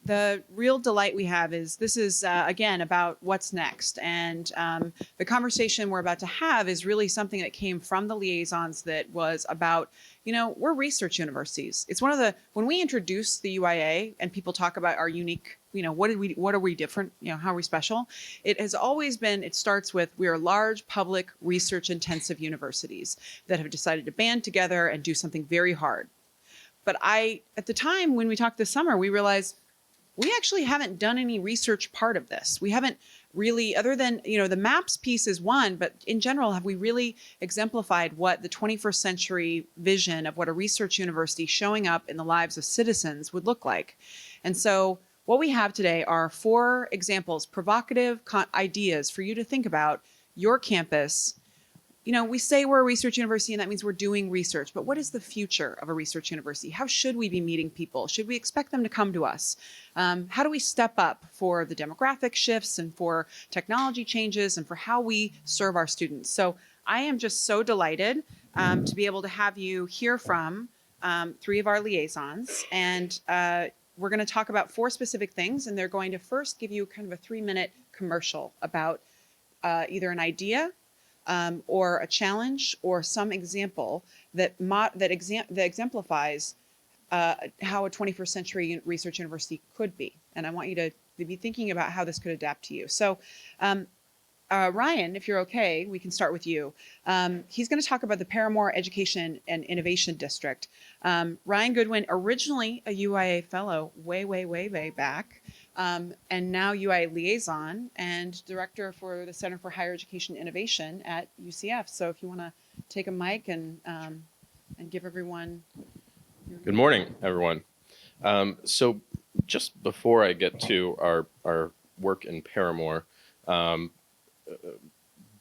the real delight we have is this is, again, about what's next. And the conversation we're about to have is really something that came from the liaisons that was about, we're research universities. It's one of when we introduce the UIA and people talk about our unique, what are we different, how are we special? It has always been, it starts with, we are large, public, research intensive universities that have decided to band together and do something very hard. But at the time when we talked this summer, we realized we actually haven't done any research part of this. We haven't really, other than, the maps piece is one, but in general, have we really exemplified what the 21st century vision of what a research university showing up in the lives of citizens would look like? And so what we have today are 4 examples, provocative ideas for you to think about your campus. We say we're a research university and that means we're doing research, but what is the future of a research university? How should we be meeting people? Should we expect them to come to us? How do we step up for the demographic shifts and for technology changes and for how we serve our students? So I am just so delighted to be able to have you hear from 3 of our liaisons. And we're going to talk about 4 specific things, and they're going to first give you kind of a 3-minute commercial about either an idea, or a challenge, or some example that exemplifies how a 21st century research university could be. And I want you to be thinking about how this could adapt to you. So Ryan, if you're okay, we can start with you. He's going to talk about the Parramore Education and Innovation District. Ryan Goodwin, originally a UIA fellow way back, and now UIA liaison and director for the Center for Higher Education Innovation at UCF. So if you want to take a mic and give everyone. Good morning, everyone. So just before I get to our work in Parramore,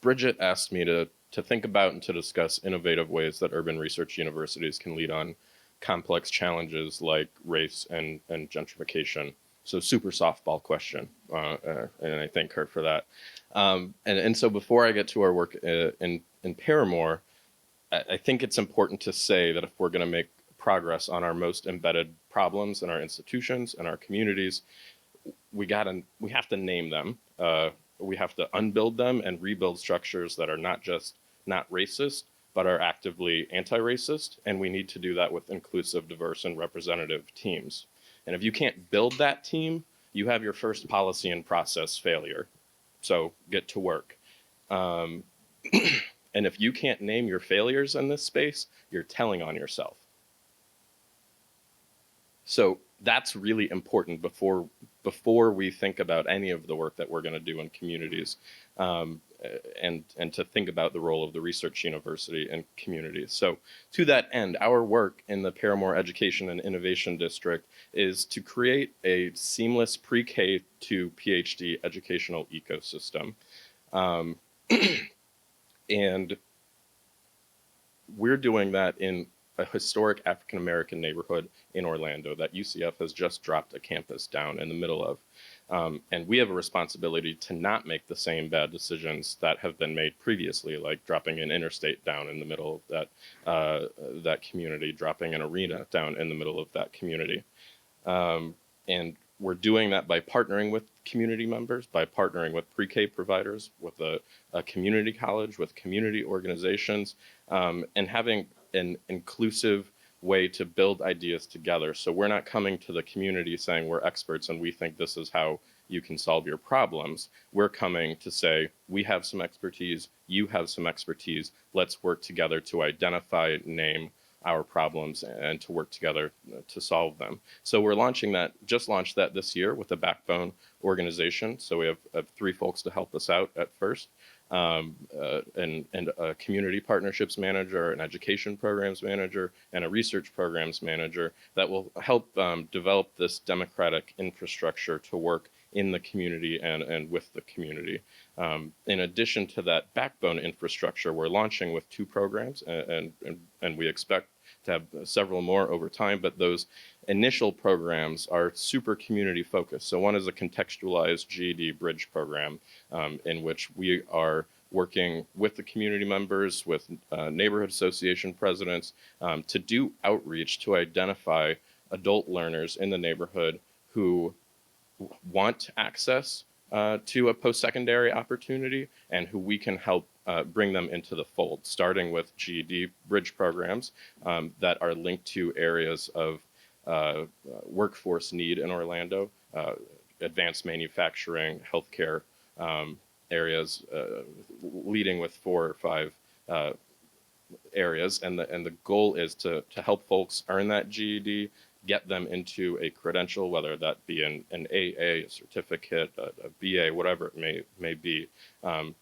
Bridget asked me to think about and to discuss innovative ways that urban research universities can lead on complex challenges like race and gentrification. So super softball question, and I thank her for that. And so before I get to our work in Parramore, I think it's important to say that if we're going to make progress on our most embedded problems in our institutions and our communities, we have to name them. We have to unbuild them and rebuild structures that are not racist, but are actively anti-racist. And we need to do that with inclusive, diverse, and representative teams. And if you can't build that team, you have your first policy and process failure. So get to work. And if you can't name your failures in this space, you're telling on yourself. So that's really important before we think about any of the work that we're going to do in communities, and to think about the role of the research university in communities. So to that end, our work in the Parramore Education and Innovation District is to create a seamless pre-K to PhD educational ecosystem. And we're doing that in a historic African-American neighborhood in Orlando that UCF has just dropped a campus down in the middle of. And we have a responsibility to not make the same bad decisions that have been made previously, like dropping an interstate down in the middle of that community, dropping an arena down in the middle of that community. And we're doing that by partnering with community members, by partnering with pre-K providers, with a community college, with community organizations, and having an inclusive way to build ideas together. So we're not coming to the community saying we're experts and we think this is how you can solve your problems. We're coming to say, we have some expertise, you have some expertise, let's work together to identify, name our problems and to work together to solve them. So we're just launched that this year with a backbone organization. So we have 3 folks to help us out at first. And a community partnerships manager, an education programs manager, and a research programs manager that will help develop this democratic infrastructure to work in the community and with the community. In addition to that backbone infrastructure, we're launching with 2 programs, and we expect to have several more over time, but those initial programs are super community focused. So one is a contextualized GED bridge program in which we are working with the community members, with neighborhood association presidents to do outreach to identify adult learners in the neighborhood who want access to a post-secondary opportunity and who we can help bring them into the fold, starting with GED bridge programs that are linked to areas of workforce need in Orlando, advanced manufacturing, healthcare areas, leading with 4 or 5 areas. And the goal is to help folks earn that GED, get them into a credential, whether that be an AA, a certificate, a BA, whatever it may be,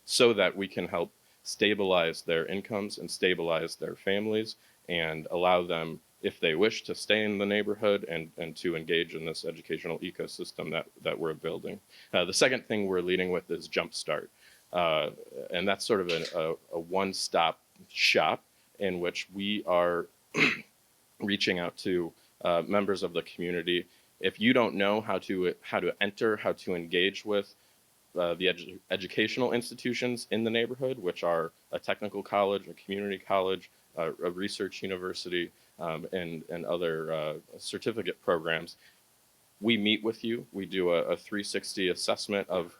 so that we can help stabilize their incomes and stabilize their families and allow them, if they wish, to stay in the neighborhood and to engage in this educational ecosystem that we're building. The second thing we're leading with is Jumpstart. And that's sort of a one-stop shop in which we are reaching out to members of the community. If you don't know how to enter, how to engage with the educational institutions in the neighborhood, which are a technical college, a community college, a research university, and other certificate programs, we meet with you. We do a 360 assessment of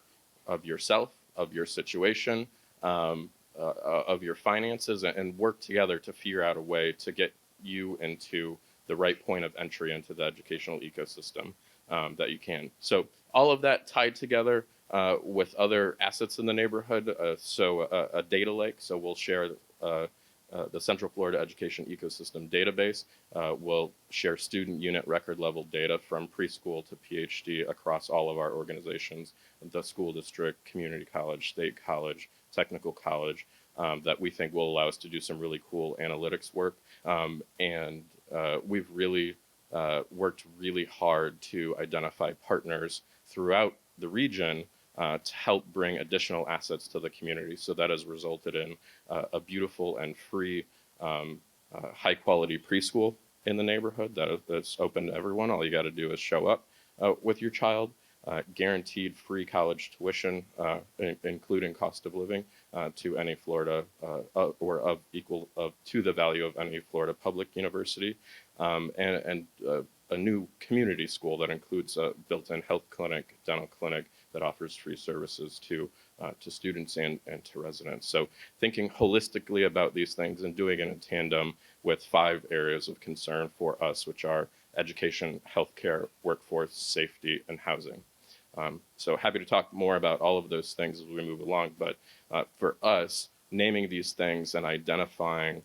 yourself, of your situation, of your finances, and work together to figure out a way to get you into the right point of entry into the educational ecosystem that you can. So all of that tied together with other assets in the neighborhood. So a data lake. So we'll share the Central Florida Education Ecosystem database. We'll share student unit record level data from preschool to PhD across all of our organizations, the school district, community college, state college, technical college, that we think will allow us to do some really cool analytics work. And we've really worked really hard to identify partners throughout the region to help bring additional assets to the community. So that has resulted in a beautiful and free, high quality preschool in the neighborhood that's open to everyone. All you got to do is show up with your child. Guaranteed free college tuition, including cost of living, to any Florida or of equal to the value of any Florida public university, and a new community school that includes a built-in health clinic, dental clinic that offers free services to students and to residents. So thinking holistically about these things and doing it in tandem with 5 areas of concern for us, which are education, healthcare, workforce, safety, and housing. So happy to talk more about all of those things as we move along. But for us, naming these things and identifying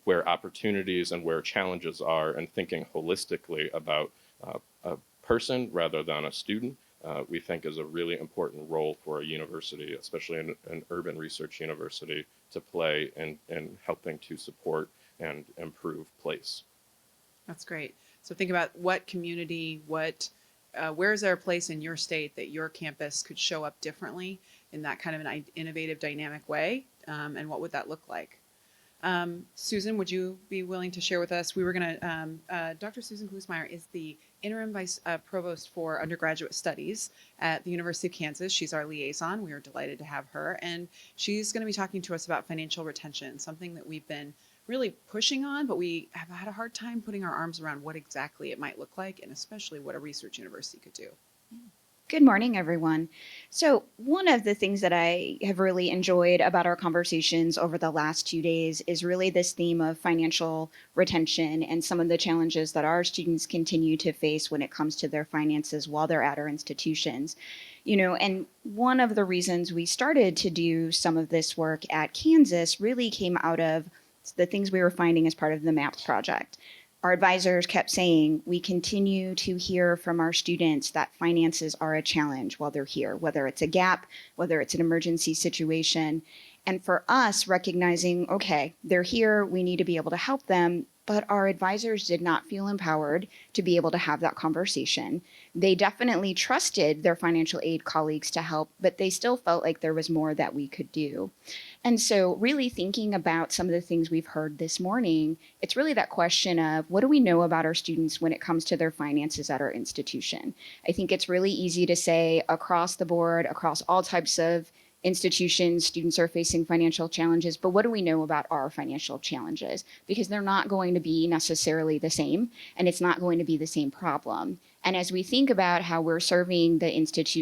where opportunities and where challenges are, and thinking holistically about a person rather than a student, we think is a really important role for a university, especially an urban research university, to play in helping to support and improve place. That's great. So think about what community, where is there a place in your state that your campus could show up differently in that kind of an innovative, dynamic way, and what would that look like? Susan, would you be willing to share with us? We were going to, Dr. Susan Klusmeier is the interim vice provost for undergraduate studies at the University of Kansas. She's our liaison. We are delighted to have her. And she's going to be talking to us about financial retention, something that we've been really pushing on, but we have had a hard time putting our arms around what exactly it might look like, and especially what a research university could do. Good morning, everyone. So one of the things that I have really enjoyed about our conversations over the last 2 days is really this theme of financial retention and some of the challenges that our students continue to face when it comes to their finances while they're at our institutions. And one of the reasons we started to do some of this work at Kansas really came out of the things we were finding as part of the MAPS project. Our advisors kept saying, we continue to hear from our students that finances are a challenge while they're here, whether it's a gap, whether it's an emergency situation. And for us, recognizing, okay, they're here, we need to be able to help them, but our advisors did not feel empowered to be able to have that conversation. They definitely trusted their financial aid colleagues to help, but they still felt like there was more that we could do. And so really thinking about some of the things we've heard this morning, it's really that question of what do we know about our students when it comes to their finances at our institution? I think it's really easy to say across the board, across all types of institutions, students are facing financial challenges, but what do we know about our financial challenges? Because they're not going to be necessarily the same, and it's not going to be the same problem. And as we think about how we're serving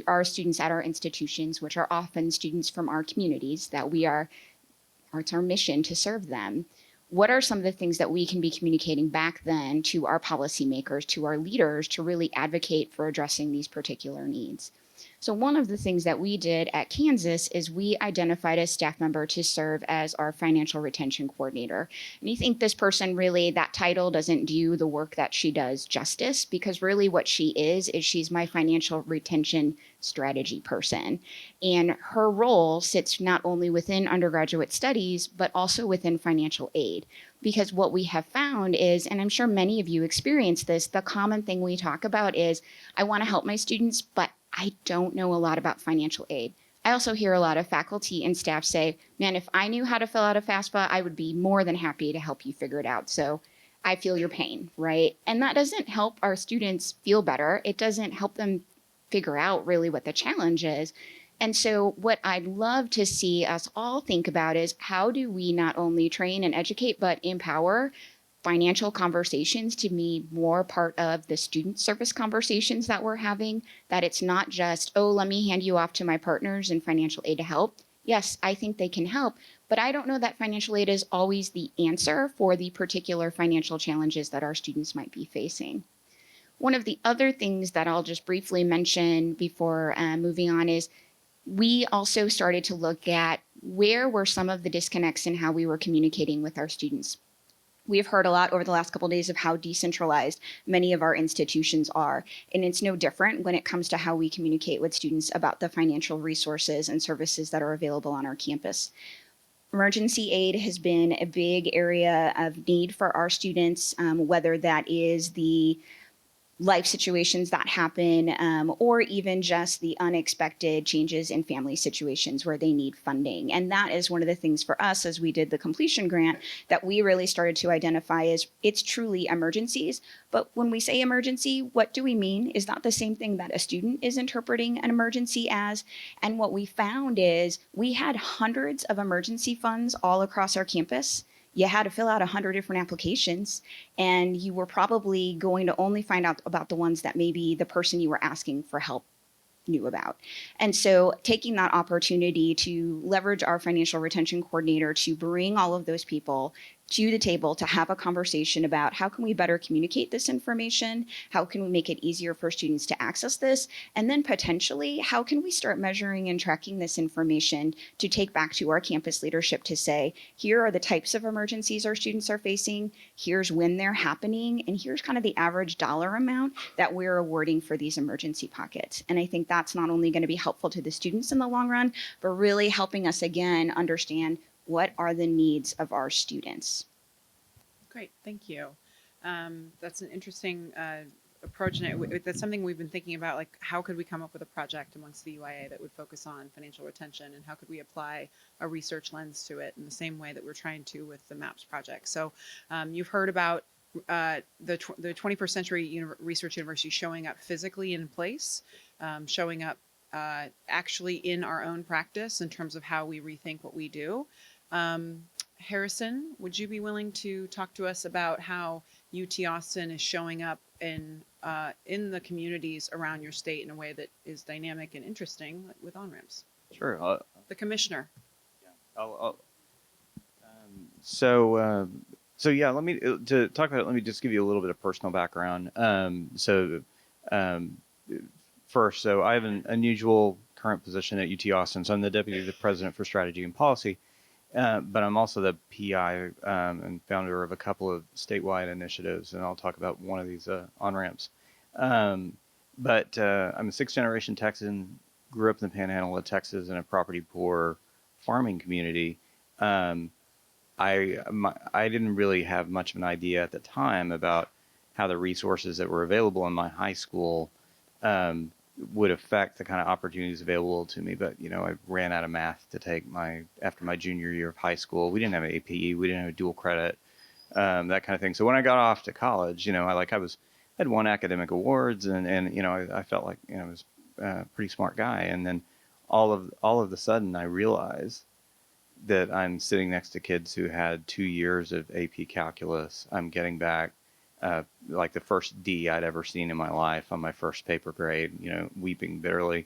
our students at our institutions, which are often students from our communities that it's our mission to serve them. What are some of the things that we can be communicating back then to our policymakers, to our leaders, to really advocate for addressing these particular needs? So one of the things that we did at Kansas is we identified a staff member to serve as our financial retention coordinator. And you think this person really, that title doesn't do the work that she does justice, because really what she is she's my financial retention strategy person. And her role sits not only within undergraduate studies, but also within financial aid. Because what we have found is, and I'm sure many of you experience this, the common thing we talk about is, I want to help my students, but I don't know a lot about financial aid. I also hear a lot of faculty and staff say, man, if I knew how to fill out a FAFSA, I would be more than happy to help you figure it out. So I feel your pain, right? And that doesn't help our students feel better. It doesn't help them figure out really what the challenge is. And so what I'd love to see us all think about is, how do we not only train and educate, but empower financial conversations to be more part of the student service conversations that we're having, that it's not just, oh, let me hand you off to my partners in financial aid to help. Yes, I think they can help, but I don't know that financial aid is always the answer for the particular financial challenges that our students might be facing. One of the other things that I'll just briefly mention before moving on is, we also started to look at where were some of the disconnects in how we were communicating with our students. We've heard a lot over the last couple of days of how decentralized many of our institutions are, and it's no different when it comes to how we communicate with students about the financial resources and services that are available on our campus. Emergency aid has been a big area of need for our students, whether that is the life situations that happen, or even just the unexpected changes in family situations where they need funding. And that is one of the things for us as we did the completion grant that we really started to identify is, it's truly emergencies. But when we say emergency, what do we mean? Is that the same thing that a student is interpreting an emergency as? And what we found is, we had hundreds of emergency funds all across our campus. You had to fill out 100 different applications, and you were probably going to only find out about the ones that maybe the person you were asking for help knew about. And so taking that opportunity to leverage our financial retention coordinator to bring all of those people to the table to have a conversation about, how can we better communicate this information? How can we make it easier for students to access this? And then potentially, how can we start measuring and tracking this information to take back to our campus leadership to say, here are the types of emergencies our students are facing, here's when they're happening, and here's kind of the average dollar amount that we're awarding for these emergency pockets. And I think that's not only going to be helpful to the students in the long run, but really helping us again understand, what are the needs of our students? Great, thank you. That's an interesting approach, and that's something we've been thinking about, like, how could we come up with a project amongst the UIA that would focus on financial retention, and how could we apply a research lens to it in the same way that we're trying to with the MAPS project. So you've heard about the 21st Century Research University showing up physically in place, showing up actually in our own practice in terms of how we rethink what we do. Harrison, would you be willing to talk to us about how UT Austin is showing up in the communities around your state in a way that is dynamic and interesting, like with OnRamps? Sure. The commissioner. Yeah. So yeah, let me to talk about it. Let me just give you a little bit of personal background. First, so I have an unusual current position at UT Austin. So I'm the deputy president for strategy and policy. But I'm also the PI and founder of a couple of statewide initiatives, and I'll talk about one of these OnRamps. But I'm a sixth-generation Texan, grew up in the Panhandle of Texas in a property-poor farming community. I didn't really have much of an idea at the time about how the resources that were available in my high school would affect the kind of opportunities available to me. But, I ran out of math to take after my junior year of high school. We didn't have an APE. We didn't have a dual credit, that kind of thing. So when I got off to college, I had won academic awards and I felt like, I was a pretty smart guy. And then all of the sudden I realize that I'm sitting next to kids who had 2 years of AP calculus. I'm getting back like the first D I'd ever seen in my life on my first paper grade, weeping bitterly.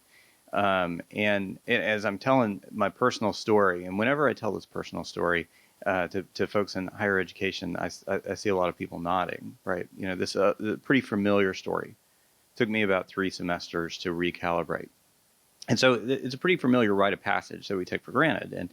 And as I'm telling my personal story, and whenever I tell this personal story to folks in higher education, I see a lot of people nodding, right? This is a pretty familiar story. It took me about 3 semesters to recalibrate. And so it's a pretty familiar rite of passage that we take for granted.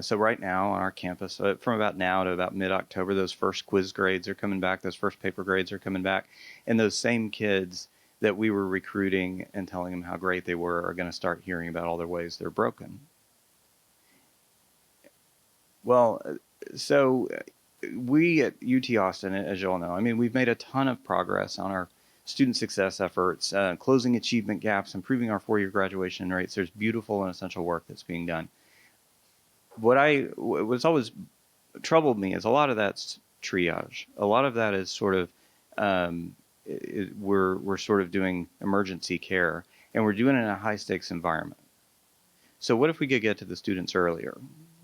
So right now on our campus, from about now to about mid-October, those first quiz grades are coming back. Those first paper grades are coming back. And those same kids that we were recruiting and telling them how great they were are going to start hearing about all their ways they're broken. Well, so we at UT Austin, as you all know, I mean, we've made a ton of progress on our student success efforts, closing achievement gaps, improving our 4-year graduation rates. There's beautiful and essential work that's being done. What's always troubled me is a lot of that's triage. A lot of that is sort of we're sort of doing emergency care, and we're doing it in a high stakes environment. So what if we could get to the students earlier,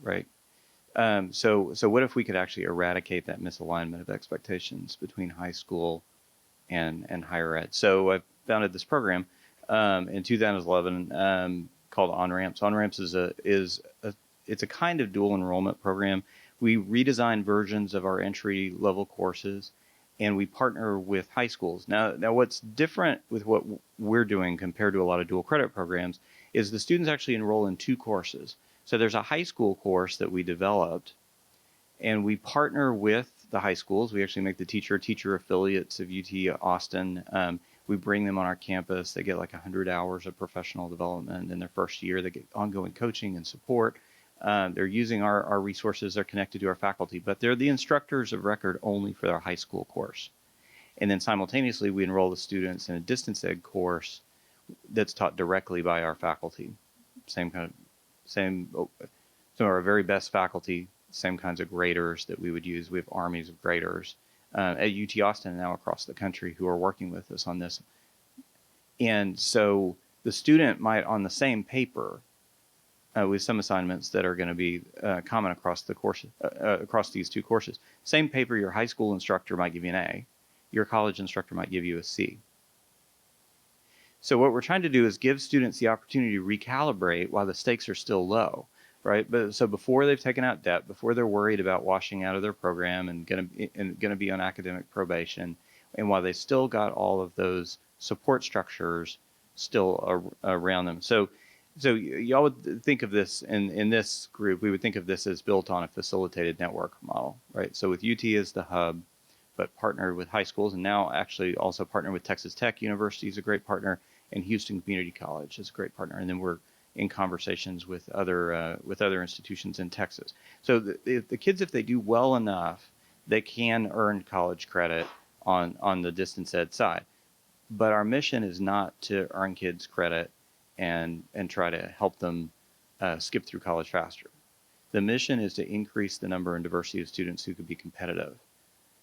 right? So what if we could actually eradicate that misalignment of expectations between high school and higher ed? So I founded this program in 2011 called OnRamps. OnRamps it's a kind of dual enrollment program. We redesign versions of our entry level courses, and we partner with high schools. Now what's different with what we're doing compared to a lot of dual credit programs is the students actually enroll in 2 courses. So there's a high school course that we developed, and we partner with the high schools. We actually make the teacher affiliates of UT Austin. We bring them on our campus. They get like 100 hours of professional development in their first year. They get ongoing coaching and support. They're using our resources. They're connected to our faculty, but they're the instructors of record only for their high school course. And then simultaneously, we enroll the students in a distance ed course that's taught directly by our faculty. Some of our very best faculty, same kinds of graders that we would use. We have armies of graders at UT Austin and now across the country who are working with us on this. And so the student might, on the same paper, with some assignments that are going to be common across the course, across these 2 courses. Same paper, your high school instructor might give you an A. Your college instructor might give you a C. So what we're trying to do is give students the opportunity to recalibrate while the stakes are still low, right? But so before they've taken out debt, before they're worried about washing out of their program and going to be on academic probation, and while they still got all of those support structures still around them. So y'all would think of this in this group, we would think of this as built on a facilitated network model, right? So with UT as the hub, but partnered with high schools, and now actually also partnered with Texas Tech University is a great partner, and Houston Community College is a great partner. And then we're in conversations with other institutions in Texas. So the kids, if they do well enough, they can earn college credit on the distance ed side. But our mission is not to earn kids credit and try to help them skip through college faster. The mission is to increase the number and diversity of students who could be competitive.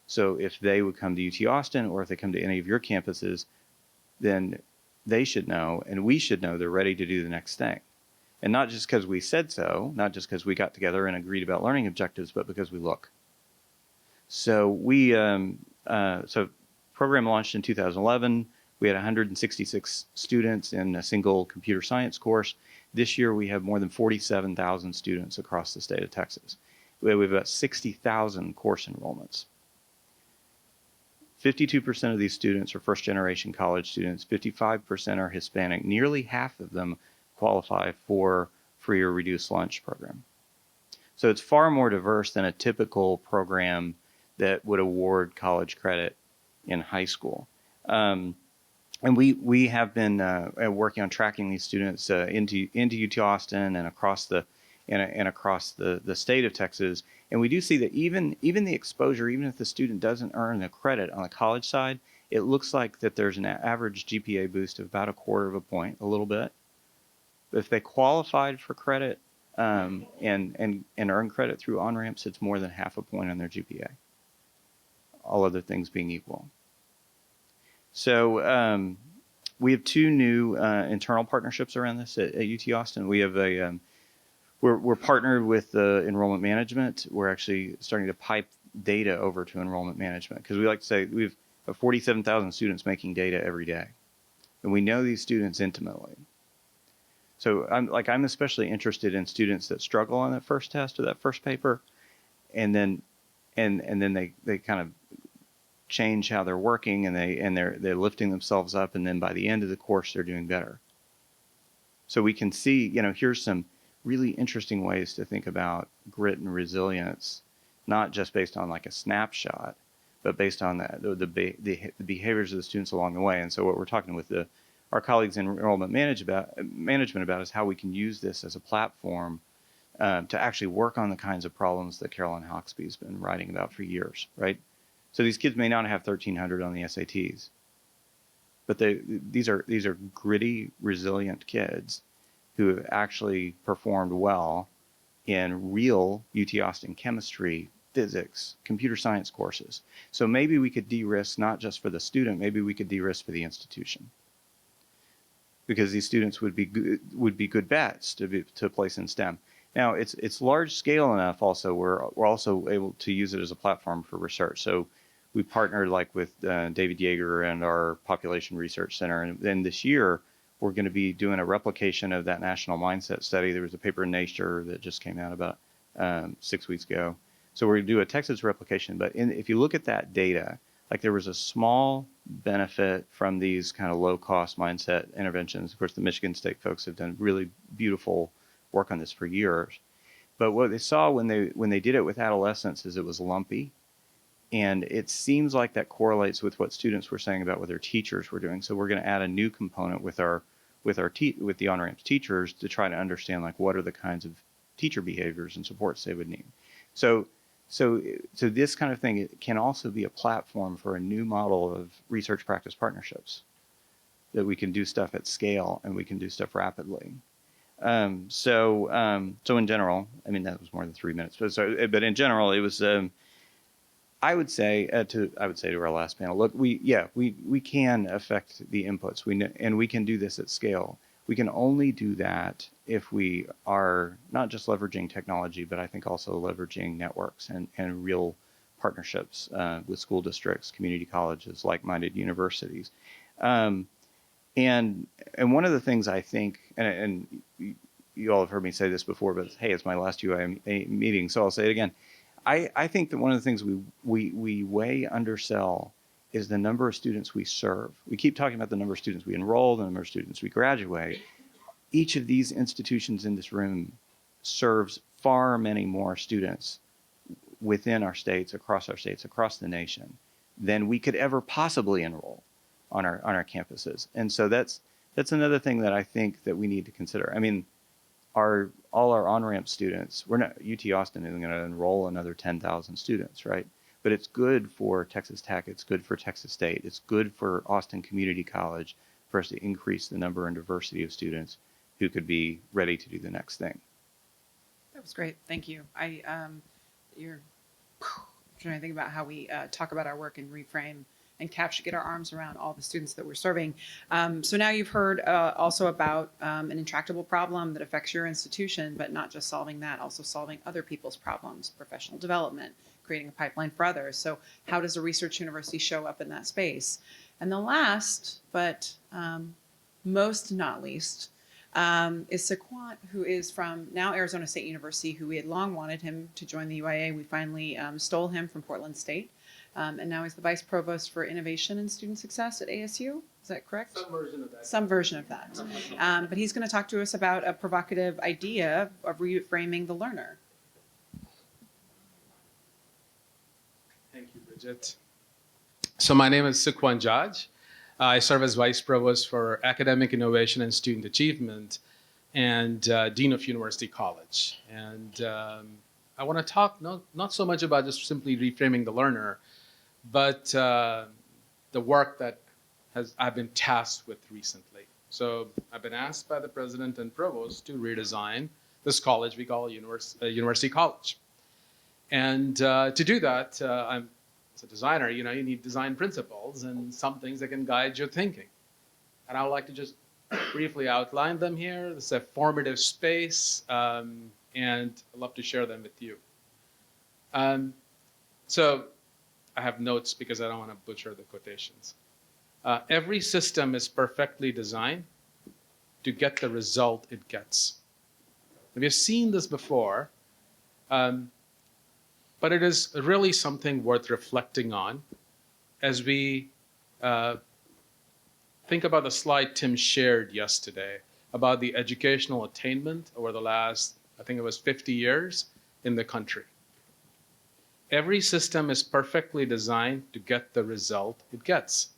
So if they would come to UT Austin, or if they come to any of your campuses, then they should know, and we should know, they're ready to do the next thing. And not just because we said so, not just because we got together and agreed about learning objectives, but because we look. So so program launched in 2011. We had 166 students in a single computer science course. This year, we have more than 47,000 students across the state of Texas. We have about 60,000 course enrollments. 52% of these students are first-generation college students. 55% are Hispanic. Nearly half of them qualify for free or reduced lunch program. So it's far more diverse than a typical program that would award college credit in high school. And we have been working on tracking these students into UT Austin and across the state of Texas. And we do see that even the exposure, even if the student doesn't earn the credit on the college side, it looks like that there's an average GPA boost of about 1/4 point, a little bit. But if they qualified for credit and earn credit through OnRamps, it's more than 1/2 point on their GPA. All other things being equal. So we have two new internal partnerships around this at UT Austin. We have we're partnered with enrollment management. We're actually starting to pipe data over to enrollment management because we like to say we have 47,000 students making data every day, and we know these students intimately. So I'm especially interested in students that struggle on that first test or that first paper, and then they kind of change how they're working, and they're lifting themselves up, and then by the end of the course they're doing better. So we can see, here's some really interesting ways to think about grit and resilience, not just based on like a snapshot, but based on the behaviors of the students along the way. And so what we're talking with our colleagues in enrollment management about is how we can use this as a platform to actually work on the kinds of problems that Caroline Hawksby's been writing about for years, right? So these kids may not have 1,300 on the SATs, but these are gritty, resilient kids who have actually performed well in real UT Austin chemistry, physics, computer science courses. So maybe we could de-risk not just for the student, maybe we could de-risk for the institution, because these students would be good bets to place in STEM. Now it's large scale enough. Also, we're also able to use it as a platform for research. So we partnered like with David Yeager and our Population Research Center, and then this year we're going to be doing a replication of that national mindset study. There was a paper in Nature that just came out about 6 weeks ago. So we're going to do a Texas replication. But if you look at that data, like there was a small benefit from these kind of low-cost mindset interventions. Of course, the Michigan State folks have done really beautiful work on this for years. But what they saw when they did it with adolescents is it was lumpy. And it seems like that correlates with what students were saying about what their teachers were doing. So we're going to add a new component with the OnRamps teachers to try to understand like what are the kinds of teacher behaviors and supports they would need. So this kind of thing, it can also be a platform for a new model of research practice partnerships, that we can do stuff at scale and we can do stuff rapidly. So in general, I mean that was more than 3 minutes, but in general, it was. I would say to our last panel, look, we can affect the inputs. And we can do this at scale. We can only do that if we are not just leveraging technology, but I think also leveraging networks and real partnerships with school districts, community colleges, like-minded universities. And one of the things I think, and you all have heard me say this before, but hey, it's my last UIA meeting, so I'll say it again. I think that one of the things we way undersell is the number of students we serve. We keep talking about the number of students we enroll, the number of students we graduate. Each of these institutions in this room serves far many more students within our states, across the nation, than we could ever possibly enroll on our campuses. And so that's another thing that I think that we need to consider. I mean, all our OnRamp students, UT Austin isn't going to enroll another 10,000 students, right? But it's good for Texas Tech, it's good for Texas State, it's good for Austin Community College for us to increase the number and diversity of students who could be ready to do the next thing. That was great. Thank you. You're trying to think about how we talk about our work and reframe and get our arms around all the students that we're serving. So now you've heard also about an intractable problem that affects your institution, but not just solving that, also solving other people's problems, professional development, creating a pipeline for others. So how does a research university show up in that space? And the last, but most not least, is Sukhwant, who is from now Arizona State University, who we had long wanted him to join the UIA. We finally stole him from Portland State. And now he's the Vice Provost for Innovation and Student Success at ASU. Is that correct? Some version of that. But he's going to talk to us about a provocative idea of reframing the learner. Thank you, Bridget. So my name is Sukhwant Jhaj. I serve as Vice Provost for Academic Innovation and Student Achievement and Dean of University College. And I want to talk not so much about just simply reframing the learner, but the work that I've been tasked with recently. So I've been asked by the president and provost to redesign this college we call University College. And to do that, as a designer, you need design principles and some things that can guide your thinking. And I would like to just briefly outline them here. This is a formative space, and I'd love to share them with you. So I have notes because I don't want to butcher the quotations. Every system is perfectly designed to get the result it gets. We have seen this before, but it is really something worth reflecting on as we think about the slide Tim shared yesterday about the educational attainment over the last, I think it was 50 years in the country. Every system is perfectly designed to get the result it gets.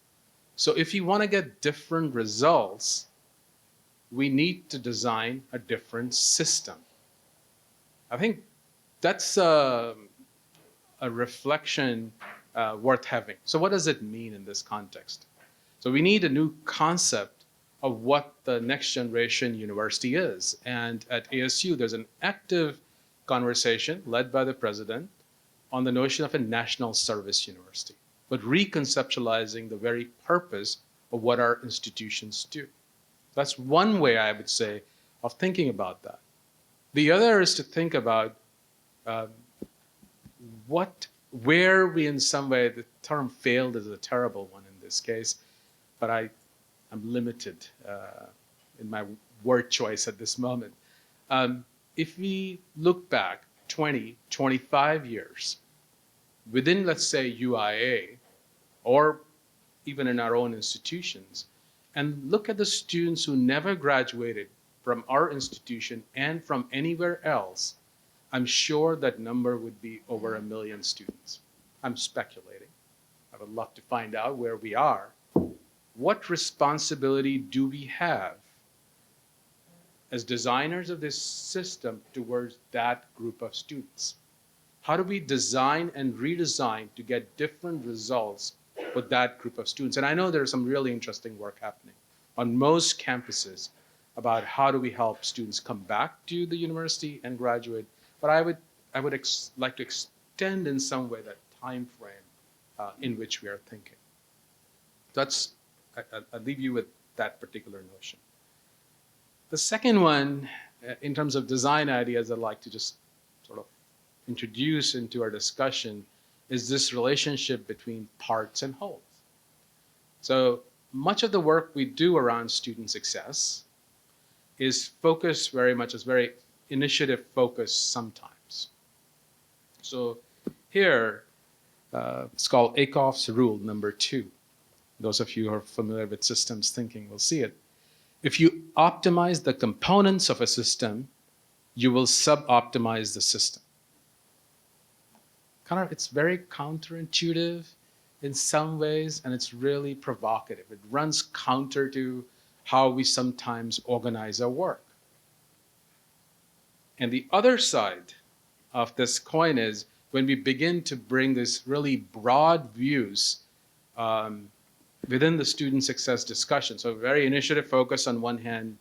So if you want to get different results, we need to design a different system. I think that's a reflection worth having. So what does it mean in this context? So we need a new concept of what the next generation university is. And at ASU, there's an active conversation led by the president on the notion of a national service university, but reconceptualizing the very purpose of what our institutions do. That's one way, I would say, of thinking about that. The other is to think about where we in some way, the term failed is a terrible one in this case, but I'm limited in my word choice at this moment. If we look back 20, 25 years, within, let's say, UIA, or even in our own institutions, and look at the students who never graduated from our institution and from anywhere else, I'm sure that number would be over 1 million students. I'm speculating. I would love to find out where we are. What responsibility do we have as designers of this system towards that group of students? How do we design and redesign to get different results with that group of students? And I know there's some really interesting work happening on most campuses about how do we help students come back to the university and graduate. But I would like to extend in some way that time frame in which we are thinking. I'll leave you with that particular notion. The second one, in terms of design ideas, I'd like to just sort of introduce into our discussion is this relationship between parts and wholes. So much of the work we do around student success is focused very much, is very initiative focused sometimes. So here, it's called Akoff's rule number 2. Those of you who are familiar with systems thinking will see it. If you optimize the components of a system, you will sub-optimize the system. It's very counterintuitive in some ways, and it's really provocative. It runs counter to how we sometimes organize our work. And the other side of this coin is when we begin to bring this really broad views within the student success discussion. So very initiative focus on one hand,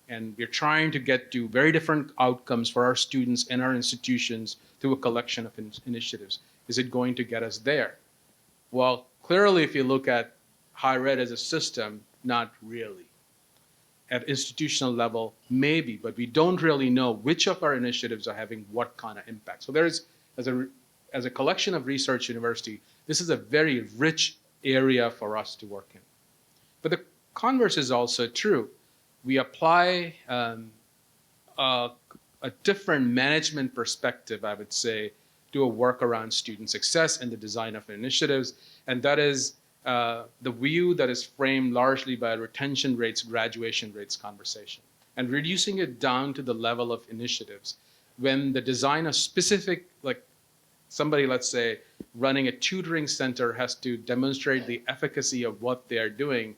and we're trying to get to very different outcomes for our students and our institutions through a collection of initiatives. Is it going to get us there? Well, clearly, if you look at higher ed as a system, not really. At institutional level, maybe, but we don't really know which of our initiatives are having what kind of impact. So there's, as a collection of research university, this is a very rich area for us to work in. But the converse is also true. We apply a different management perspective, I would say, to a work around student success and the design of initiatives, and that is the view that is framed largely by retention rates, graduation rates conversation, and reducing it down to the level of initiatives. When the design of specific, like somebody, let's say, running a tutoring center has to demonstrate the efficacy of what they're doing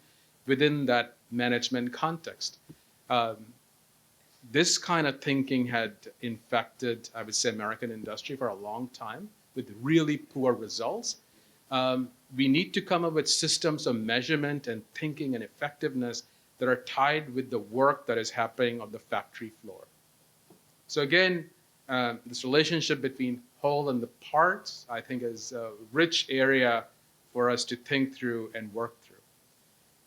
within that management context. This kind of thinking had infected, I would say, American industry for a long time with really poor results. We need to come up with systems of measurement and thinking and effectiveness that are tied with the work that is happening on the factory floor. So again, this relationship between whole and the parts, I think, is a rich area for us to think through and work through.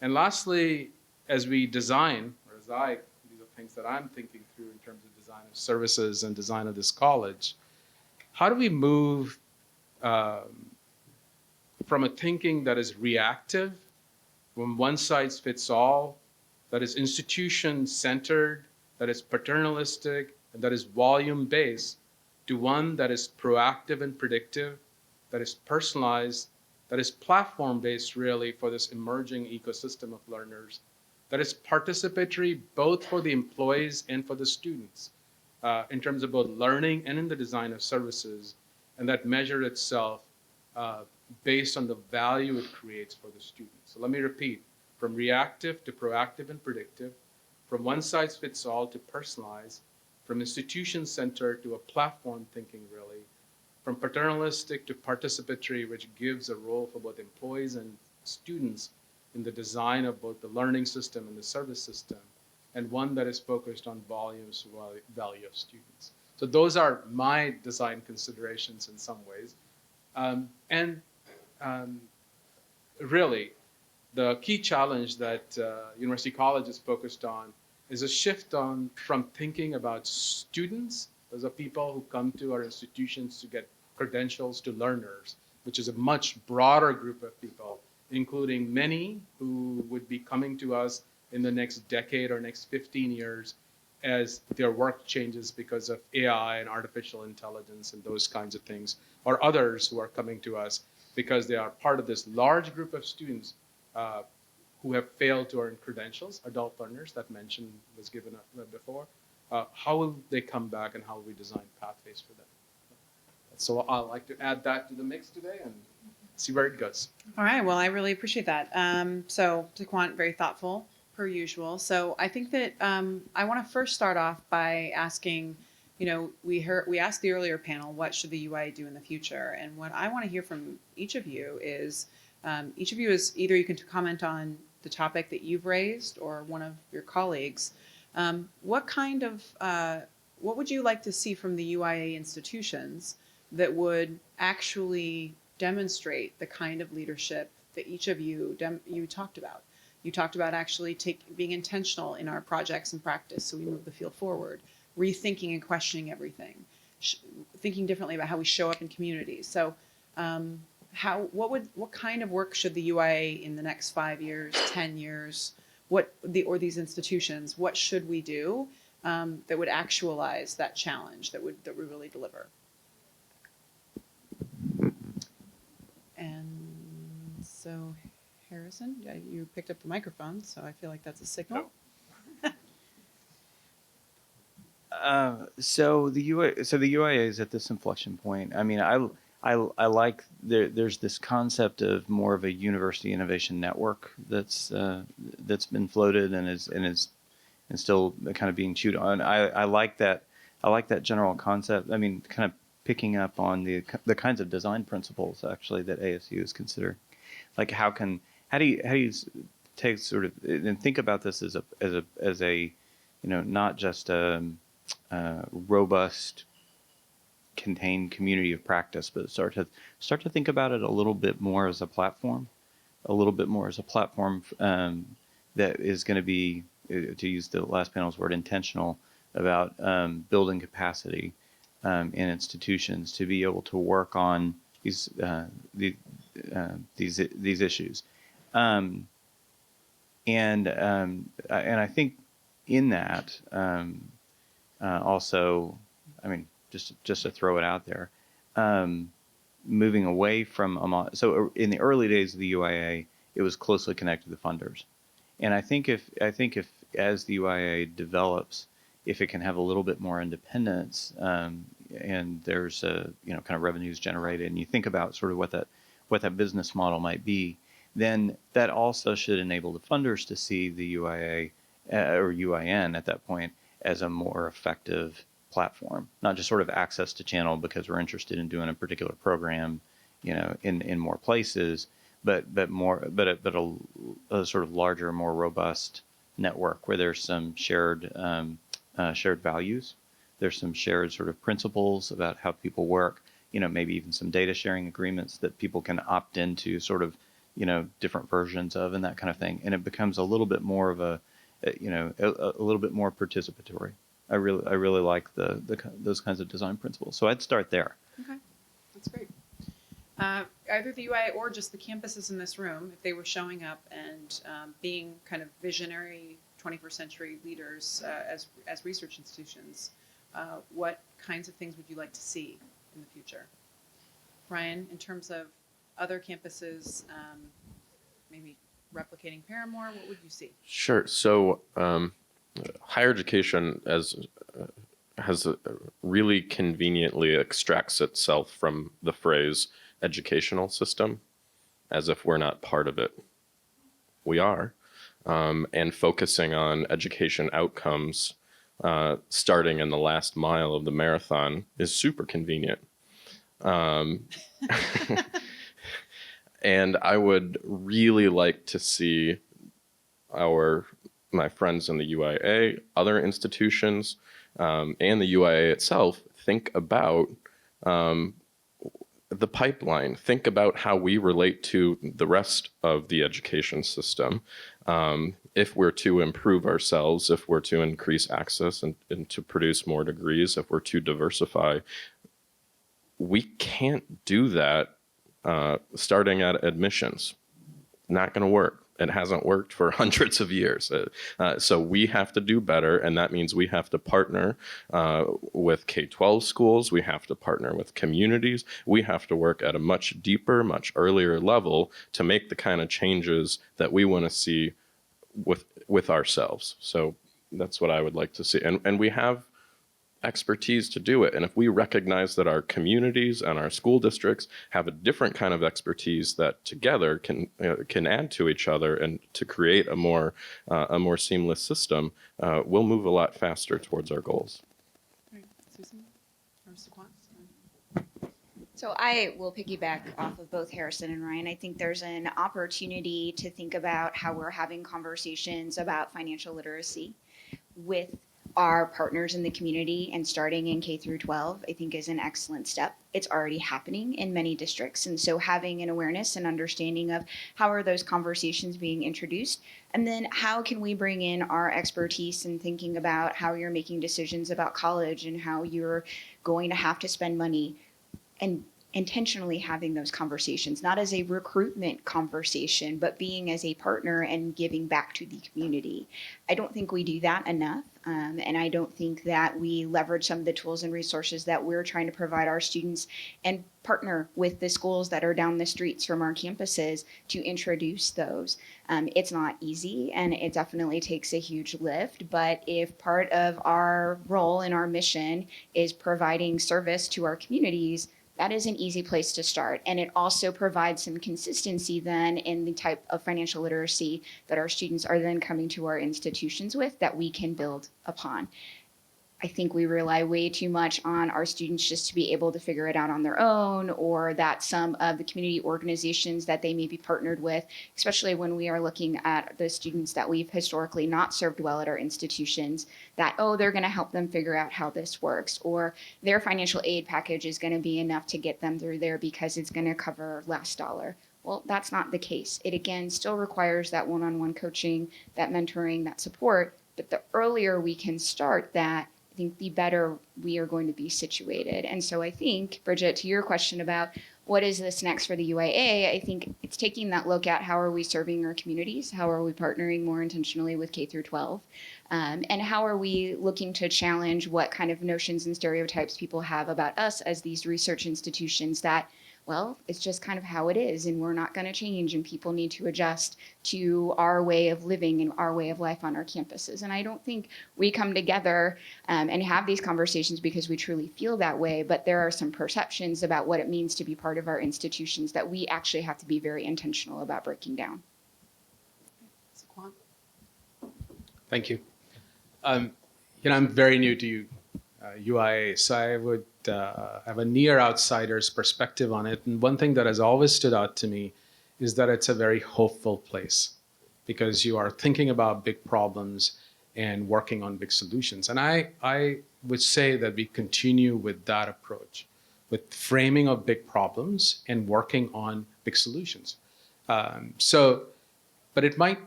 And lastly, as we design, or as these are things that I'm thinking through in terms of design of services and design of this college, how do we move from a thinking that is reactive, from one size fits all, that is institution-centered, that is paternalistic, and that is volume-based, to one that is proactive and predictive, that is personalized, that is platform-based really for this emerging ecosystem of learners, that is participatory both for the employees and for the students in terms of both learning and in the design of services, and that measure itself based on the value it creates for the students. So let me repeat, from reactive to proactive and predictive, from one size fits all to personalized, from institution-centered to a platform thinking really, from paternalistic to participatory, which gives a role for both employees and students in the design of both the learning system and the service system, and one that is focused on volumes, value of students. So those are my design considerations in some ways. Really, the key challenge that University College is focused on is a shift from thinking about students, those are people who come to our institutions to get credentials, to learners, which is a much broader group of people, including many who would be coming to us in the next decade or next 15 years as their work changes because of AI and artificial intelligence and those kinds of things, or others who are coming to us because they are part of this large group of students who have failed to earn credentials, adult learners that mention was given before. How will they come back, and how will we design pathways for them? So I'd like to add that to the mix today and see where it goes. All right. Well, I really appreciate that. So Sukhwant, very thoughtful per usual. So I think that I want to first start off by asking, we asked the earlier panel, what should the UIA do in the future? And what I want to hear from each of you is either you can comment on the topic that you've raised or one of your colleagues. What would you like to see from the UIA institutions that would actually demonstrate the kind of leadership that each of you talked about? You talked about actually being intentional in our projects and practice so we move the field forward, rethinking and questioning everything, thinking differently about how we show up in communities. So what kind of work should the UIA in the next 5 years, 10 years, or these institutions, what should we do that would actualize that challenge, that would really deliver? And so, Harrison, you picked up the microphone, so I feel like that's a signal. So the UIA is at this inflection point. I mean, I like there's this concept of more of a university innovation network that's been floated and is still kind of being chewed on. I like that. I like that general concept. I mean, kind of picking up on the kinds of design principles actually that ASU is considering. Like how do you take sort of and think about this as a not just a robust contained community of practice, but start to think about it a little bit more as a platform, that is going to be, to use the last panel's word, intentional about building capacity in institutions to be able to work on these issues, and I think in that also, I mean, just to throw it out there, moving away from so in the early days of the UIA, it was closely connected to funders, and I think if as the UIA develops, if it can have a little bit more independence, and there's kind of revenues generated, and you think about sort of what that business model might be, then that also should enable the funders to see the UIA or UIN at that point as a more effective platform, not just sort of access to channel because we're interested in doing a particular program, in more places, but a sort of larger, more robust network where there's some shared values, there's some shared sort of principles about how people work, maybe even some data sharing agreements that people can opt into, sort of, different versions of and that kind of thing. And it becomes a little bit more of a little bit more participatory. I really like those kinds of design principles. So I'd start there. Okay, that's great. Either the UIA or just the campuses in this room, if they were showing up and being kind of visionary 21st century leaders as research institutions, what kinds of things would you like to see in the future? Brian, in terms of other campuses, maybe replicating Parramore, what would you see? Sure. So higher education has really conveniently extracts itself from the phrase educational system as if we're not part of it. We are. And focusing on education outcomes starting in the last mile of the marathon is super convenient. And I would really like to see my friends in the UIA, other institutions, and the UIA itself think about the pipeline, think about how we relate to the rest of the education system. If we're to improve ourselves, if we're to increase access and to produce more degrees, if we're to diversify, we can't do that starting at admissions. Not going to work. It hasn't worked for hundreds of years. So we have to do better, and that means we have to partner with K-12 schools. We have to partner with communities. We have to work at a much deeper, much earlier level to make the kind of changes that we want to see with ourselves. So that's what I would like to see. And we have expertise to do it. And if we recognize that our communities and our school districts have a different kind of expertise that together can add to each other and to create a more seamless system, we'll move a lot faster towards our goals. Right. Susan or Sukhwant? So I will piggyback off of both Harrison and Ryan. I think there's an opportunity to think about how we're having conversations about financial literacy with our partners in the community, and starting in K through 12, I think is an excellent step. It's already happening in many districts. And so having an awareness and understanding of how are those conversations being introduced, and then how can we bring in our expertise in thinking about how you're making decisions about college and how you're going to have to spend money, and intentionally having those conversations, not as a recruitment conversation, but being as a partner and giving back to the community. I don't think we do that enough. And I don't think that we leverage some of the tools and resources that we're trying to provide our students and partner with the schools that are down the streets from our campuses to introduce those. It's not easy, and it definitely takes a huge lift. But if part of our role and our mission is providing service to our communities, that is an easy place to start. And it also provides some consistency then in the type of financial literacy that our students are then coming to our institutions with that we can build upon. I think we rely way too much on our students just to be able to figure it out on their own, or that some of the community organizations that they may be partnered with, especially when we are looking at the students that we've historically not served well at our institutions, that, oh, they're going to help them figure out how this works, or their financial aid package is going to be enough to get them through there because it's going to cover last dollar. Well, that's not the case. It, again, still requires that one-on-one coaching, that mentoring, that support. But the earlier we can start that, I think the better we are going to be situated. And so I think, Bridget, to your question about what is this next for the UIA, I think it's taking that look at how are we serving our communities, how are we partnering more intentionally with K through 12, and how are we looking to challenge what kind of notions and stereotypes people have about us as these research institutions that, well, it's just kind of how it is, and we're not going to change, and people need to adjust to our way of living and our way of life on our campuses. And I don't think we come together and have these conversations because we truly feel that way, but there are some perceptions about what it means to be part of our institutions that we actually have to be very intentional about breaking down. Sukhwant? Thank you. I'm very new to UIA, so I would have a near outsider's perspective on it. And one thing that has always stood out to me is that it's a very hopeful place because you are thinking about big problems and working on big solutions. And I would say that we continue with that approach, with framing of big problems and working on big solutions. But it might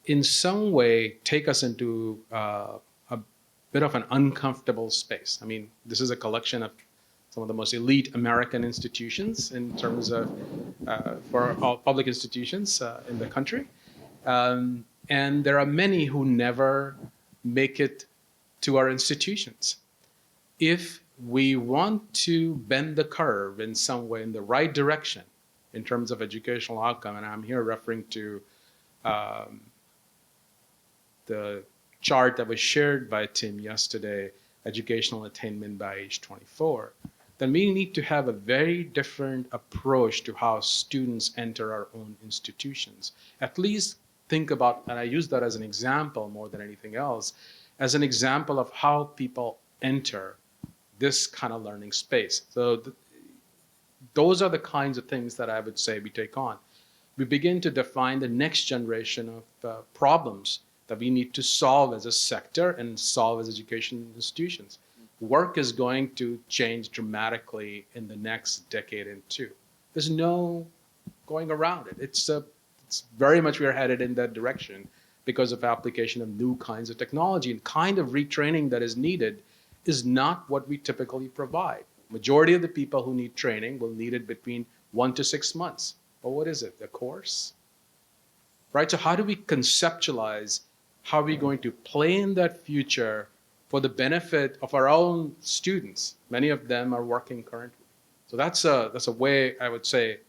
in some way take us into a bit of an uncomfortable space. I mean, this is a collection of some of the most elite American institutions in terms of for all public institutions in the country. And there are many who never make it to our institutions. If we want to bend the curve in some way in the right direction in terms of educational outcome, and I'm here referring to the chart that was shared by Tim yesterday, educational attainment by age 24, then we need to have a very different approach to how students enter our own institutions. At least think about, and I use that as an example more than anything else, as an example of how people enter this kind of learning space. So those are the kinds of things that I would say we take on. We begin to define the next generation of problems that we need to solve as a sector and solve as education institutions. Work is going to change dramatically in the next decade and two. There's no going around it. It's very much we're headed in that direction because of application of new kinds of technology, and kind of retraining that is needed is not what we typically provide. Majority of the people who need training will need it between 1 to 6 months. But what is it? A course? Right? So how do we conceptualize how are we going to play in that future for the benefit of our own students? Many of them are working currently. So that's a way, I would say,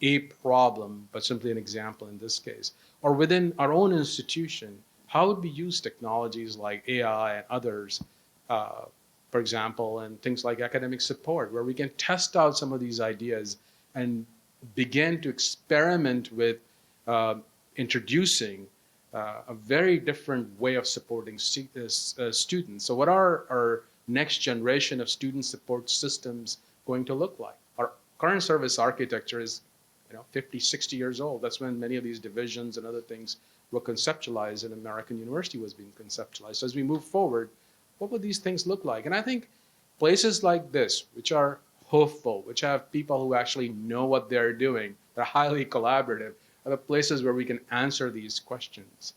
a problem, but simply an example in this case. Or within our own institution, how would we use technologies like AI and others, for example, and things like academic support, where we can test out some of these ideas and begin to experiment with introducing a very different way of supporting students. So what are our next generation of student support systems going to look like? Our current service architecture is 50, 60 years old. That's when many of these divisions and other things were conceptualized, and American University was being conceptualized. So as we move forward, what would these things look like? And I think places like this, which are hopeful, which have people who actually know what they're doing, they're highly collaborative, are the places where we can answer these questions.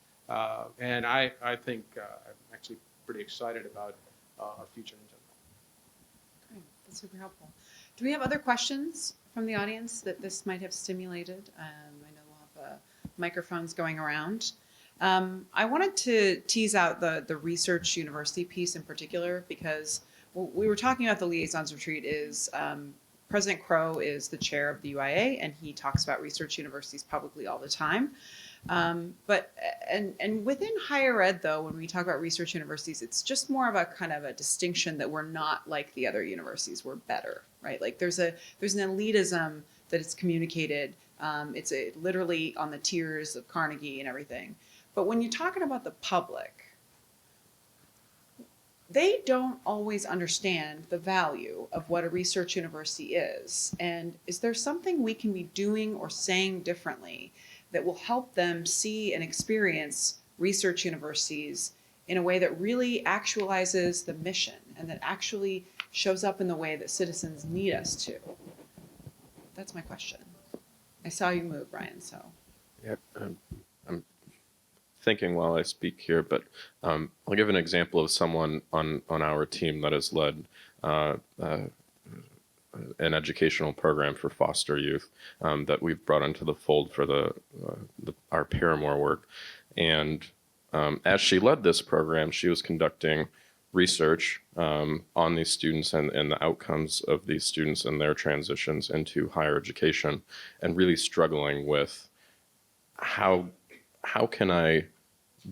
And I think I'm actually pretty excited about our future in general. Great. That's super helpful. Do we have other questions from the audience that this might have stimulated? I know we'll have microphones going around. I wanted to tease out the research university piece in particular, because we were talking about the liaisons retreat is President Crow is the chair of the UIA, and he talks about research universities publicly all the time. But within higher ed, though, when we talk about research universities, it's just more of a kind of a distinction that we're not like the other universities. We're better, right? Like there's an elitism that is communicated. It's literally on the tiers of Carnegie and everything. But when you're talking about the public, they don't always understand the value of what a research university is. And is there something we can be doing or saying differently that will help them see and experience research universities in a way that really actualizes the mission and that actually shows up in the way that citizens need us to? That's my question. I saw you move, Brian, so. Yeah, I'm thinking while I speak here, but I'll give an example of someone on our team that has led an educational program for foster youth that we've brought into the fold for our Parramore work. And as she led this program, she was conducting research on these students and the outcomes of these students and their transitions into higher education, and really struggling with how can I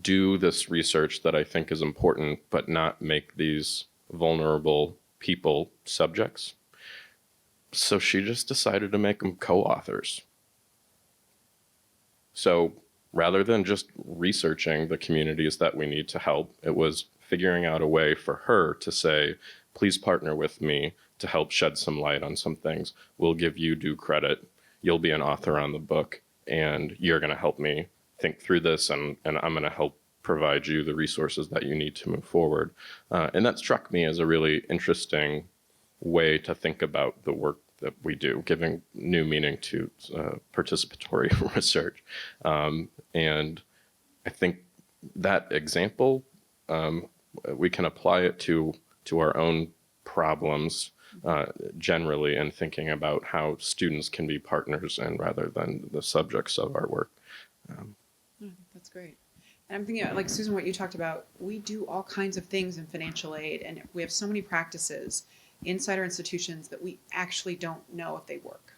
do this research that I think is important, but not make these vulnerable people subjects. So she just decided to make them co-authors. So rather than just researching the communities that we need to help, it was figuring out a way for her to say, please partner with me to help shed some light on some things. We'll give you due credit. You'll be an author on the book, and you're going to help me think through this, and I'm going to help provide you the resources that you need to move forward. And that struck me as a really interesting way to think about the work that we do, giving new meaning to participatory research. And I think that example, we can apply it to our own problems generally, and thinking about how students can be partners and rather than the subjects of our work. That's great. And I'm thinking, like Susan, what you talked about, we do all kinds of things in financial aid, and we have so many practices inside our institutions that we actually don't know if they work.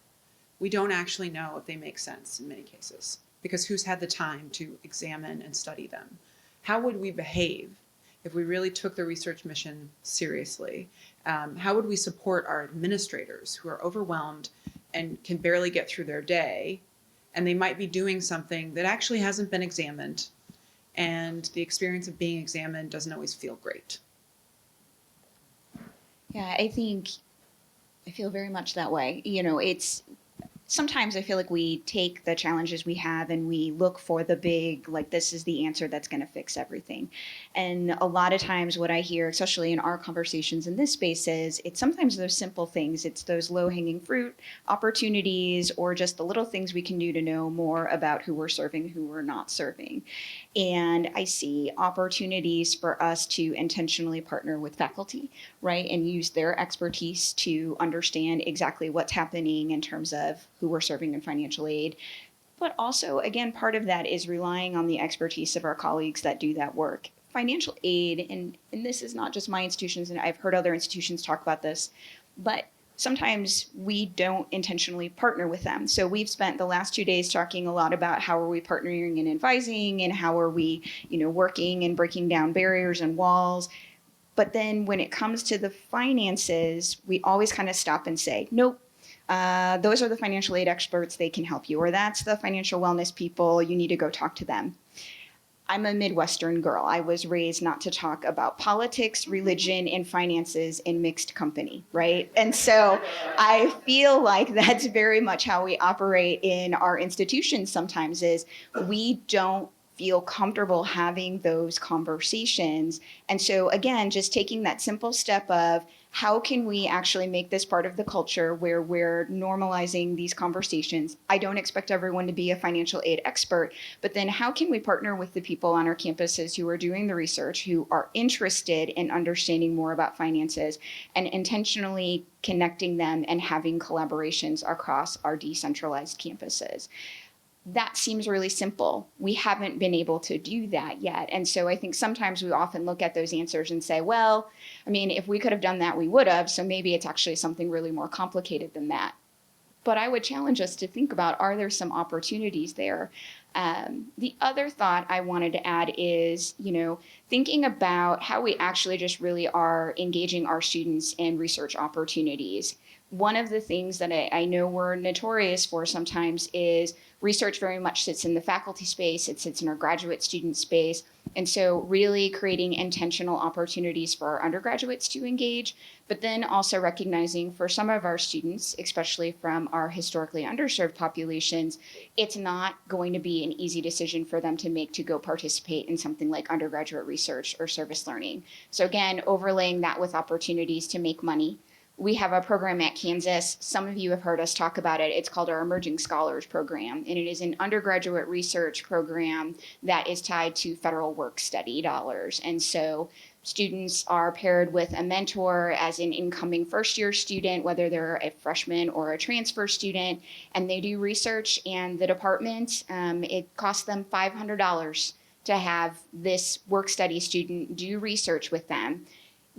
We don't actually know if they make sense in many cases, because who's had the time to examine and study them? How would we behave if we really took the research mission seriously? How would we support our administrators who are overwhelmed and can barely get through their day, and they might be doing something that actually hasn't been examined, and the experience of being examined doesn't always feel great? Yeah, I feel very much that way. Sometimes I feel like we take the challenges we have and we look for the big, like, this is the answer that's going to fix everything. And a lot of times what I hear, especially in our conversations in this space, is it's sometimes those simple things. It's those low-hanging fruit opportunities, or just the little things we can do to know more about who we're serving, who we're not serving. And I see opportunities for us to intentionally partner with faculty, right, and use their expertise to understand exactly what's happening in terms of who we're serving in financial aid. But also, again, part of that is relying on the expertise of our colleagues that do that work. Financial aid, and this is not just my institutions, and I've heard other institutions talk about this, but sometimes we don't intentionally partner with them. So we've spent the last 2 days talking a lot about how are we partnering and advising, and how are we, working and breaking down barriers and walls. But then when it comes to the finances, we always kind of stop and say, nope, those are the financial aid experts, they can help you. Or that's the financial wellness people, you need to go talk to them. I'm a Midwestern girl. I was raised not to talk about politics, religion, and finances in mixed company, right? And so I feel like that's very much how we operate in our institutions sometimes, is we don't feel comfortable having those conversations. And so again, just taking that simple step of how can we actually make this part of the culture where we're normalizing these conversations? I don't expect everyone to be a financial aid expert, but then how can we partner with the people on our campuses who are doing the research, who are interested in understanding more about finances, and intentionally connecting them and having collaborations across our decentralized campuses? That seems really simple. We haven't been able to do that yet. And so I think sometimes we often look at those answers and say, well, I mean, if we could have done that, we would have. So maybe it's actually something really more complicated than that. But I would challenge us to think about, are there some opportunities there? The other thought I wanted to add is, thinking about how we actually just really are engaging our students in research opportunities. One of the things that I know we're notorious for sometimes is research very much sits in the faculty space, it sits in our graduate student space. And so really creating intentional opportunities for our undergraduates to engage, but then also recognizing for some of our students, especially from our historically underserved populations, it's not going to be an easy decision for them to make to go participate in something like undergraduate research or service learning. So again, overlaying that with opportunities to make money. We have a program at Kansas. Some of you have heard us talk about it. It's called our Emerging Scholars Program, and it is an undergraduate research program that is tied to federal work study dollars. And so students are paired with a mentor as an incoming first-year student, whether they're a freshman or a transfer student, and they do research. And the department, it costs them $500 to have this work study student do research with them.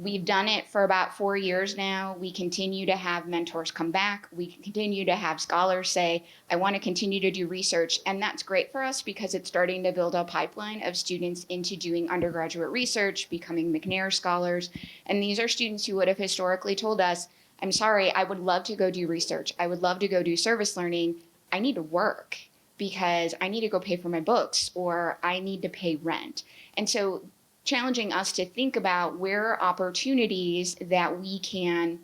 We've done it for about 4 years now. We continue to have mentors come back. We continue to have scholars say, I want to continue to do research. And that's great for us because it's starting to build a pipeline of students into doing undergraduate research, becoming McNair scholars. And these are students who would have historically told us, I'm sorry, I would love to go do research. I would love to go do service learning. I need to work because I need to go pay for my books or I need to pay rent. And so challenging us to think about where are opportunities that we can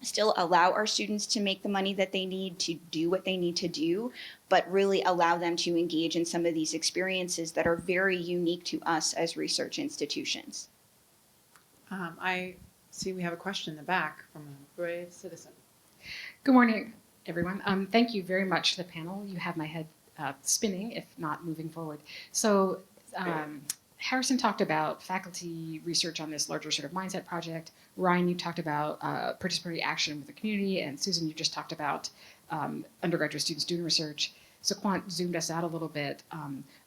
still allow our students to make the money that they need to do what they need to do, but really allow them to engage in some of these experiences that are very unique to us as research institutions. I see we have a question in the back from a brave citizen. Good morning, everyone. Thank you very much to the panel. You have my head spinning, if not moving forward. So Harrison talked about faculty research on this larger sort of mindset project. Ryan, you talked about participatory action with the community. And Susan, you just talked about undergraduate students doing research. Sukhwant zoomed us out a little bit.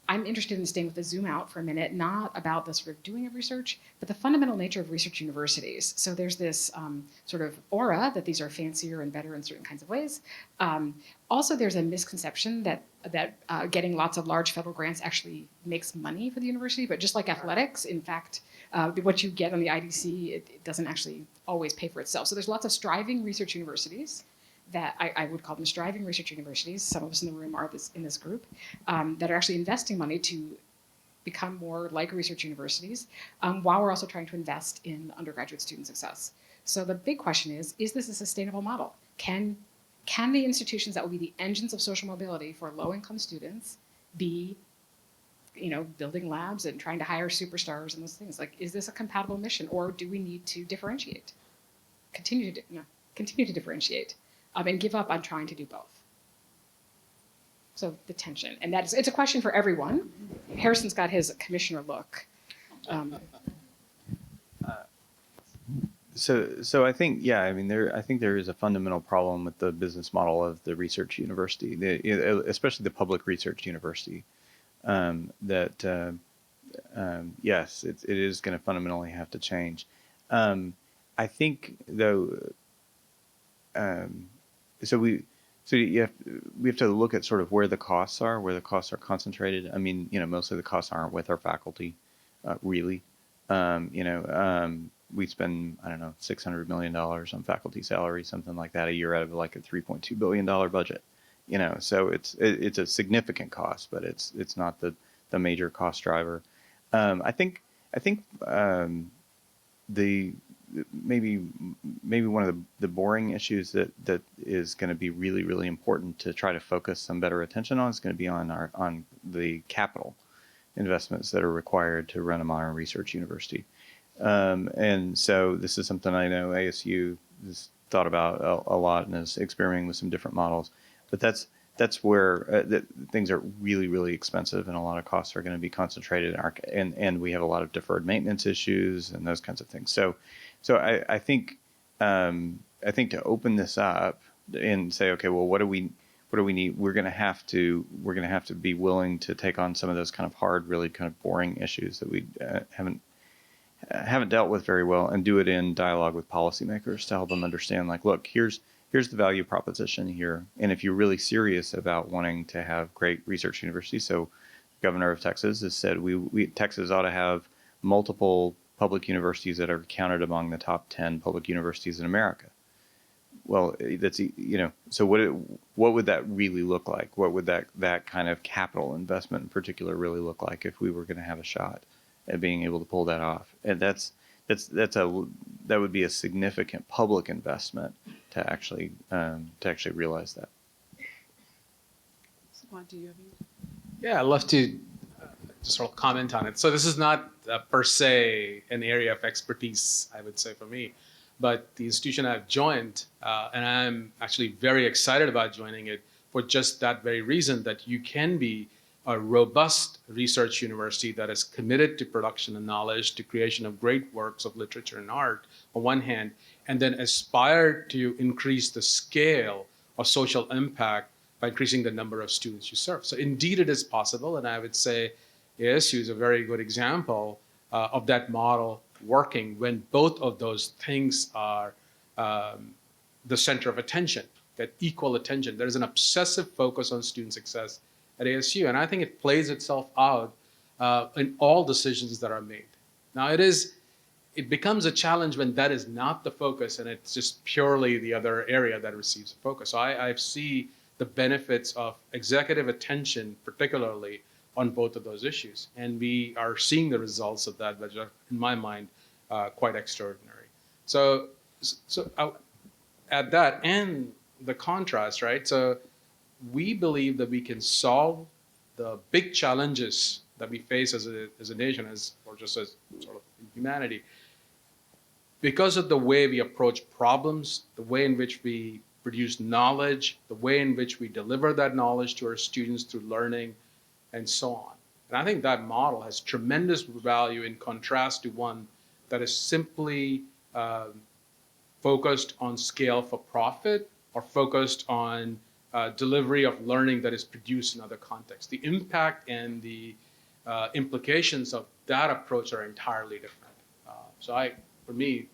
I'm interested in staying with the zoom out for a minute, not about the sort of doing of research, but the fundamental nature of research universities. So there's this sort of aura that these are fancier and better in certain kinds of ways. Also, there's a misconception that getting lots of large federal grants actually makes money for the university, but just like athletics, in fact, what you get on the IDC, it doesn't actually always pay for itself. So there's lots of striving research universities that I would call them striving research universities. Some of us in the room are in this group that are actually investing money to become more like research universities, while we're also trying to invest in undergraduate student success. So the big question is this a sustainable model? Can the institutions that will be the engines of social mobility for low-income students be, building labs and trying to hire superstars and those things? Like, is this a compatible mission, or do we need to differentiate? Continue to differentiate. And give up on trying to do both. So the tension, and it's a question for everyone. Harrison's got his commissioner look. So I think, yeah, I mean, I think there is a fundamental problem with the business model of the research university, especially the public research university. Yes, it is going to fundamentally have to change. I think, though. We have to look at sort of where the costs are concentrated. I mean, mostly the costs aren't with our faculty, really. We spend, I don't know, $600 million on faculty salary, something like that a year out of like a $3.2 billion budget. So it's a significant cost, but it's not the major cost driver. I think maybe one of the boring issues that is going to be really, really important to try to focus some better attention on is going to be on the capital investments that are required to run a modern research university. And so this is something I know ASU has thought about a lot and is experimenting with some different models. But that's where things are really, really expensive, and a lot of costs are going to be concentrated and we have a lot of deferred maintenance issues and those kinds of things. So I think to open this up and say, okay, well, what do we need? We're going to have to be willing to take on some of those kind of hard, really kind of boring issues that we haven't dealt with very well, and do it in dialogue with policymakers to help them understand, like, look, here's the value proposition here. And if you're really serious about wanting to have great research universities, so the governor of Texas has said Texas ought to have multiple public universities that are counted among the top 10 public universities in America. Well, that's, so what would that really look like? What would that kind of capital investment in particular really look like if we were going to have a shot at being able to pull that off? And that would be a significant public investment to actually realize that. Sukhwant, do you have any? Yeah, I'd love to just sort of comment on it. So this is not per se an area of expertise, I would say, for me, but the institution I've joined, and I'm actually very excited about joining it for just that very reason, that you can be a robust research university that is committed to production and knowledge, to creation of great works of literature and art, on one hand, and then aspire to increase the scale of social impact by increasing the number of students you serve. So indeed it is possible, and I would say ASU is a very good example of that model working when both of those things are the center of attention, that equal attention. There's an obsessive focus on student success at ASU, and I think it plays itself out in all decisions that are made. Now it becomes a challenge when that is not the focus and it's just purely the other area that receives the focus. So I see the benefits of executive attention, particularly on both of those issues. And we are seeing the results of that, which are, in my mind, quite extraordinary. So at that and the contrast, right? So we believe that we can solve the big challenges that we face as a nation, or just as sort of humanity, because of the way we approach problems, the way in which we produce knowledge, the way in which we deliver that knowledge to our students through learning, and so on. And I think that model has tremendous value in contrast to one that is simply focused on scale for profit or focused on delivery of learning that is produced in other contexts. The impact and the implications of that approach are entirely different. For me,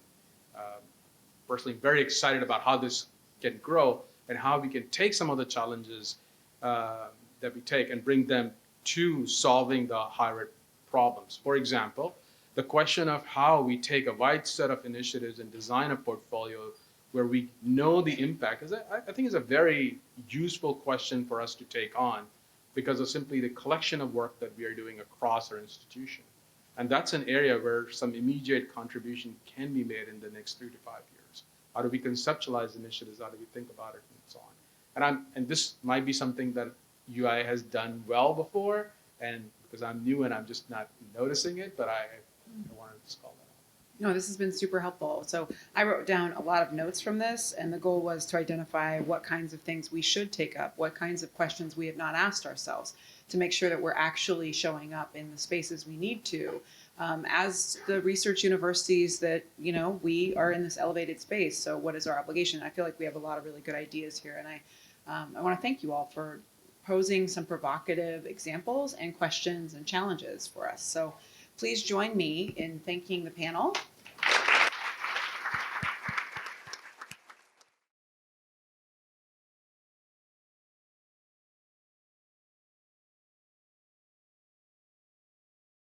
personally, very excited about how this can grow and how we can take some of the challenges that we take and bring them to solving the higher problems. For example, the question of how we take a wide set of initiatives and design a portfolio where we know the impact I think is a very useful question for us to take on because of simply the collection of work that we are doing across our institution. And that's an area where some immediate contribution can be made in the next 3 to 5 years. How do we conceptualize initiatives? How do we think about it, and so on? And this might be something that UI has done well before, and because I'm new and I'm just not noticing it, but I wanted to just call that out. No, this has been super helpful. So I wrote down a lot of notes from this, and the goal was to identify what kinds of things we should take up, what kinds of questions we have not asked ourselves, to make sure that we're actually showing up in the spaces we need to. As the research universities that, we are in this elevated space. So what is our obligation? I feel like we have a lot of really good ideas here. And I want to thank you all for posing some provocative examples and questions and challenges for us. So please join me in thanking the panel